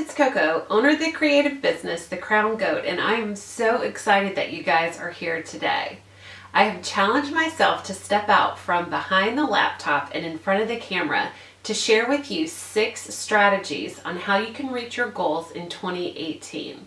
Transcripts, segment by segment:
it's Coco, owner of the creative business, The Crown Goat, and I am so excited that you guys are here today. I have challenged myself to step out from behind the laptop and in front of the camera to share with you 6 strategies on how you can reach your goals in 2018.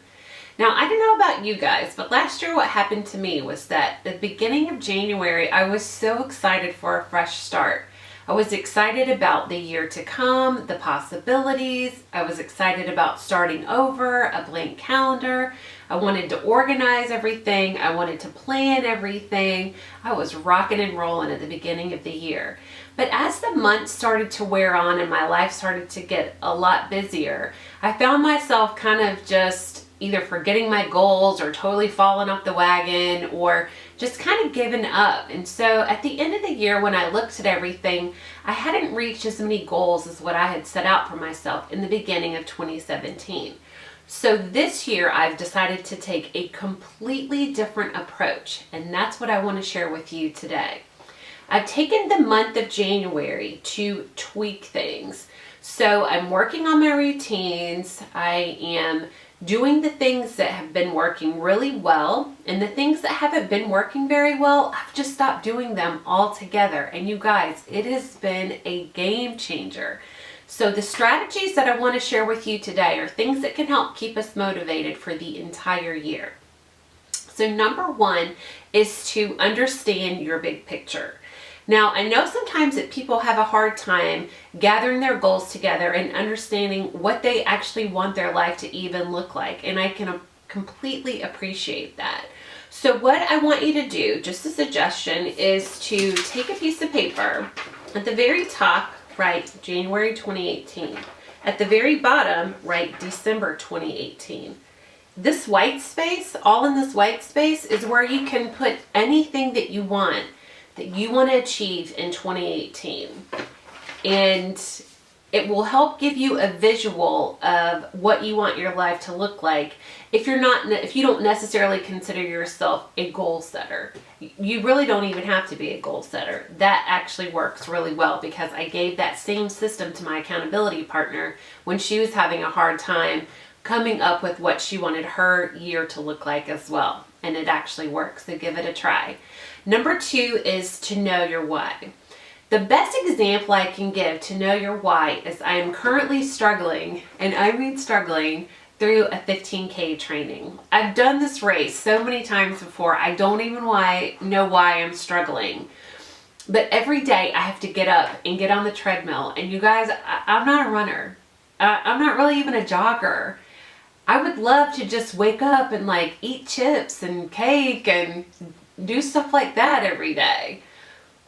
Now, I don't know about you guys, but last year what happened to me was that at the beginning of January, I was so excited for a fresh start. I was excited about the year to come, the possibilities. I was excited about starting over, a blank calendar. I wanted to organize everything. I wanted to plan everything. I was rocking and rolling at the beginning of the year. But as the months started to wear on and my life started to get a lot busier, I found myself kind of just either forgetting my goals or totally falling off the wagon or just kind of giving up. And so at the end of the year, when I looked at everything, I hadn't reached as many goals as what I had set out for myself in the beginning of 2017. So this year, I've decided to take a completely different approach, and that's what I want to share with you today. I've taken the month of January to tweak things. So I'm working on my routines. I am doing the things that have been working really well, and the things that haven't been working very well, I've just stopped doing them altogether. And you guys, it has been a game changer. So the strategies that I want to share with you today are things that can help keep us motivated for the entire year. So number 1 is to understand your big picture. Now, I know sometimes that people have a hard time gathering their goals together and understanding what they actually want their life to even look like, and I can completely appreciate that. So what I want you to do, just a suggestion, is to take a piece of paper. At the very top, write January 2018. At the very bottom, write December 2018. This white space, all in this white space, is where you can put anything that you want to achieve in 2018. And it will help give you a visual of what you want your life to look like if you don't necessarily consider yourself a goal setter. You really don't even have to be a goal setter. That actually works really well because I gave that same system to my accountability partner when she was having a hard time coming up with what she wanted her year to look like as well. And it actually works, so give it a try. Number 2 is to know your why. The best example I can give to know your why is I am currently struggling, and I mean struggling, through a 15K training. I've done this race so many times before, I don't even know why I'm struggling. But every day I have to get up and get on the treadmill. And you guys, I'm not a runner. I'm not really even a jogger. I would love to just wake up and eat chips and cake and do stuff like that every day.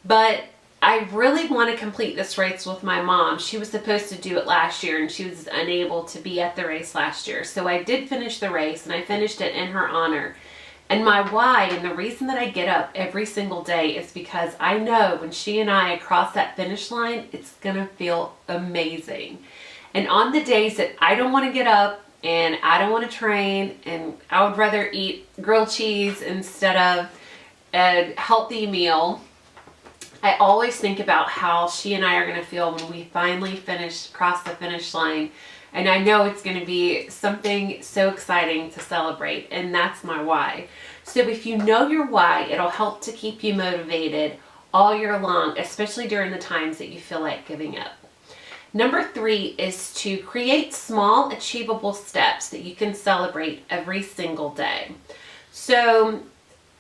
But I really want to complete this race with my mom. She was supposed to do it last year and she was unable to be at the race last year. So I did finish the race and I finished it in her honor. And my why and the reason that I get up every single day is because I know when she and I cross that finish line, it's going to feel amazing. And on the days that I don't want to get up and I don't want to train and I would rather eat grilled cheese instead of a healthy meal, I always think about how she and I are going to feel when we finally cross the finish line. And I know it's going to be something so exciting to celebrate, and that's my why. So if you know your why, it'll help to keep you motivated all year long, especially during the times that you feel like giving up. Number 3 is to create small, achievable steps that you can celebrate every single day. So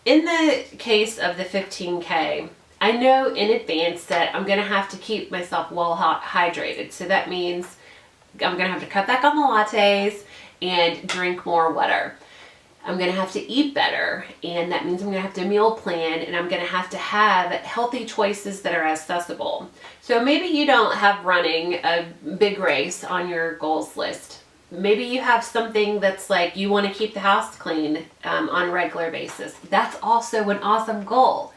in the case of the 15K, I know in advance that I'm going to have to keep myself well hydrated. So that means I'm going to have to cut back on the lattes and drink more water. I'm going to have to eat better, and that means I'm going to have to meal plan, and I'm going to have healthy choices that are accessible. So maybe you don't have running a big race on your goals list. Maybe you have something that's like you want to keep the house clean on a regular basis. That's also an awesome goal.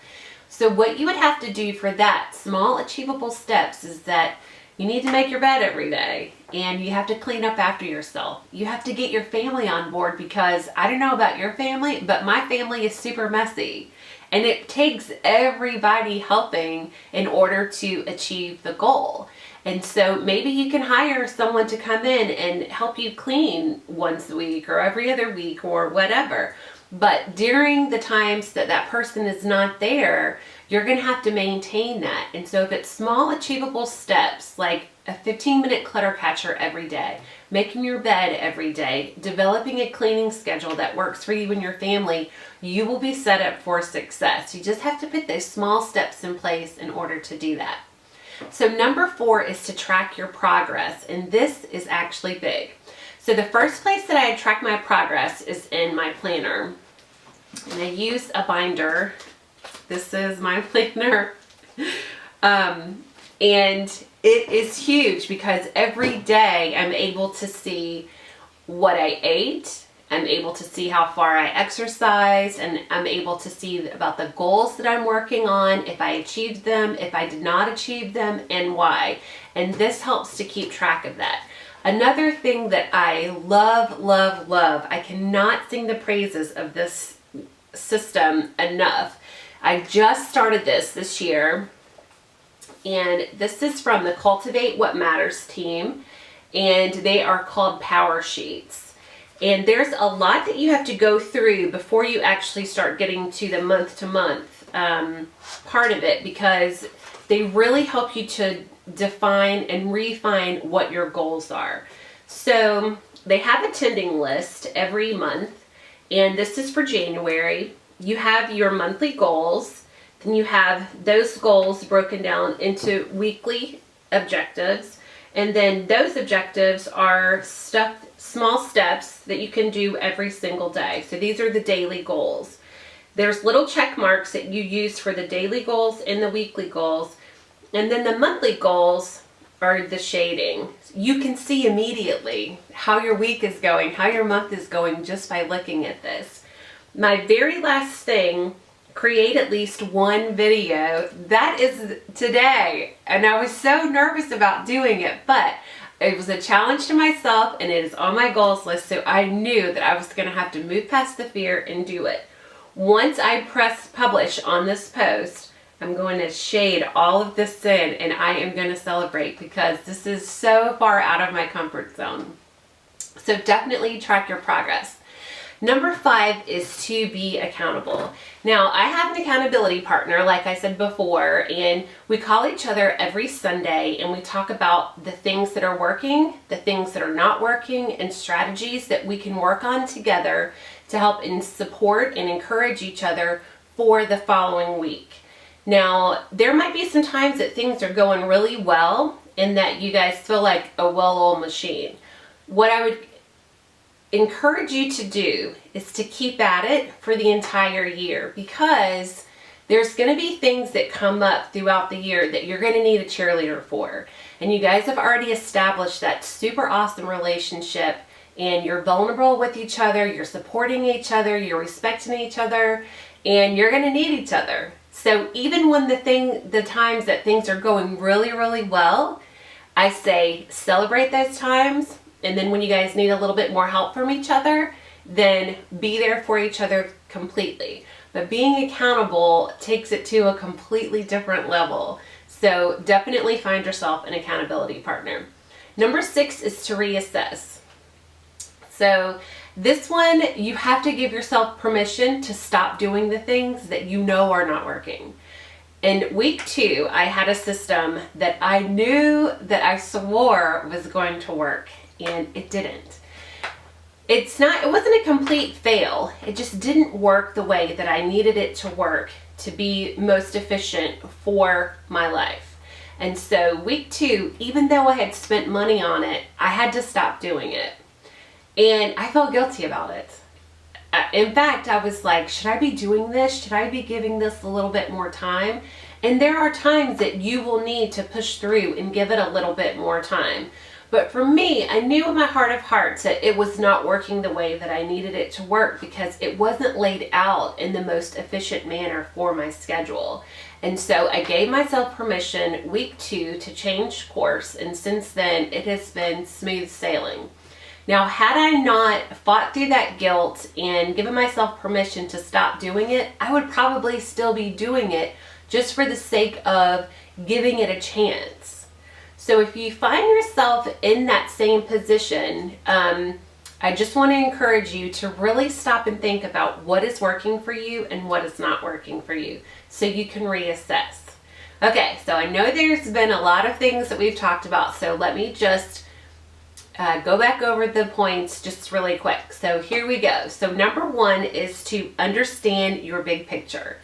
So what you would have to do for that small achievable steps is that you need to make your bed every day and you have to clean up after yourself. You have to get your family on board because I don't know about your family, but my family is super messy. And it takes everybody helping in order to achieve the goal. And so maybe you can hire someone to come in and help you clean once a week or every other week or whatever. But during the times that that person is not there, you're going to have to maintain that. And so if it's small achievable steps, like a 15-minute clutter catcher every day, making your bed every day, developing a cleaning schedule that works for you and your family, you will be set up for success. You just have to put those small steps in place in order to do that. So number 4 is to track your progress, and this is actually big. So the first place that I track my progress is in my planner. And I use a binder. This is my planner. And it is huge because every day I'm able to see what I ate. I'm able to see how far I exercised, and I'm able to see about the goals that I'm working on, if I achieved them, if I did not achieve them, and why. And this helps to keep track of that. Another thing that I love, love, love, I cannot sing the praises of this system enough. I just started this year, and this is from the Cultivate What Matters team, and they are called Power Sheets. And there's a lot that you have to go through before you actually start getting to the month-to-month part of it, because they really help you to define and refine what your goals are. So they have a tending list every month, and this is for January. You have your monthly goals, then you have those goals broken down into weekly objectives, and then those objectives are small steps that you can do every single day. So these are the daily goals. There's little check marks that you use for the daily goals and the weekly goals. And then the monthly goals are the shading. You can see immediately how your week is going, how your month is going, just by looking at this. My very last thing, create at least one video. That is today. And I was so nervous about doing it, but it was a challenge to myself, and it is on my goals list, so I knew that I was going to have to move past the fear and do it. Once I press publish on this post, I'm going to shade all of this in, and I am going to celebrate because this is so far out of my comfort zone. So definitely track your progress. Number 5 is to be accountable. Now, I have an accountability partner, like I said before, and we call each other every Sunday, and we talk about the things that are working, the things that are not working, and strategies that we can work on together to help and support and encourage each other for the following week. Now, there might be some times that things are going really well and that you guys feel like a well-oiled machine. What I would encourage you to do is to keep at it for the entire year, because there's going to be things that come up throughout the year that you're going to need a cheerleader for. And you guys have already established that super awesome relationship, and you're vulnerable with each other, you're supporting each other, you're respecting each other, and you're going to need each other. So even when the times that things are going really, really well, I say celebrate those times. And then when you guys need a little bit more help from each other, then be there for each other completely. But being accountable takes it to a completely different level. So definitely find yourself an accountability partner. Number 6 is to reassess. So this one, you have to give yourself permission to stop doing the things that you know are not working. In week 2, I had a system that I knew that I swore was going to work, and it didn't. It wasn't a complete fail. It just didn't work the way that I needed it to work to be most efficient for my life. And so week 2, even though I had spent money on it, I had to stop doing it. And I felt guilty about it. In fact, I was like, should I be doing this? Should I be giving this a little bit more time? And there are times that you will need to push through and give it a little bit more time. But for me, I knew in my heart of hearts that it was not working the way that I needed it to work, because it wasn't laid out in the most efficient manner for my schedule. And so I gave myself permission week 2 to change course, and since then it has been smooth sailing. Now, had I not fought through that guilt and given myself permission to stop doing it, I would probably still be doing it just for the sake of giving it a chance. So if you find yourself in that same position, I just want to encourage you to really stop and think about what is working for you and what is not working for you so you can reassess. Okay, so I know there's been a lot of things that we've talked about, so let me just go back over the points just really quick. So here we go. So number 1 is to understand your big picture.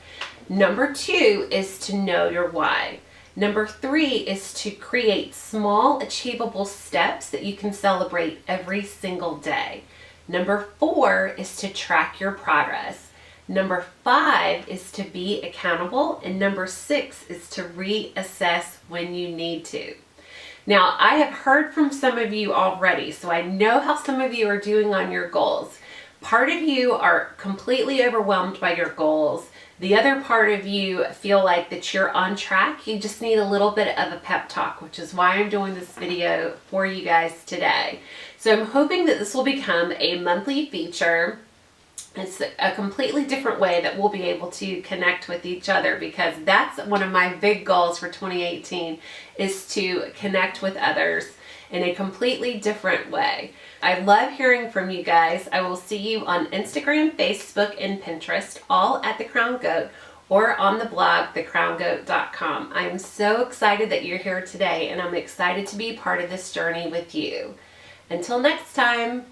Number 2 is to know your why. Number 3 is to create small, achievable steps that you can celebrate every single day. Number 4 is to track your progress. Number 5 is to be accountable. And number 6 is to reassess when you need to. Now, I have heard from some of you already, so I know how some of you are doing on your goals. Part of you are completely overwhelmed by your goals. The other part of you feel like that you're on track. You just need a little bit of a pep talk, which is why I'm doing this video for you guys today. So I'm hoping that this will become a monthly feature. It's a completely different way that we'll be able to connect with each other, because that's one of my big goals for 2018 is to connect with others in a completely different way. I love hearing from you guys. I will see you on Instagram, Facebook, and Pinterest, all at The Crown Goat, or on the blog, thecrowngoat.com. I'm so excited that you're here today, and I'm excited to be part of this journey with you. Until next time.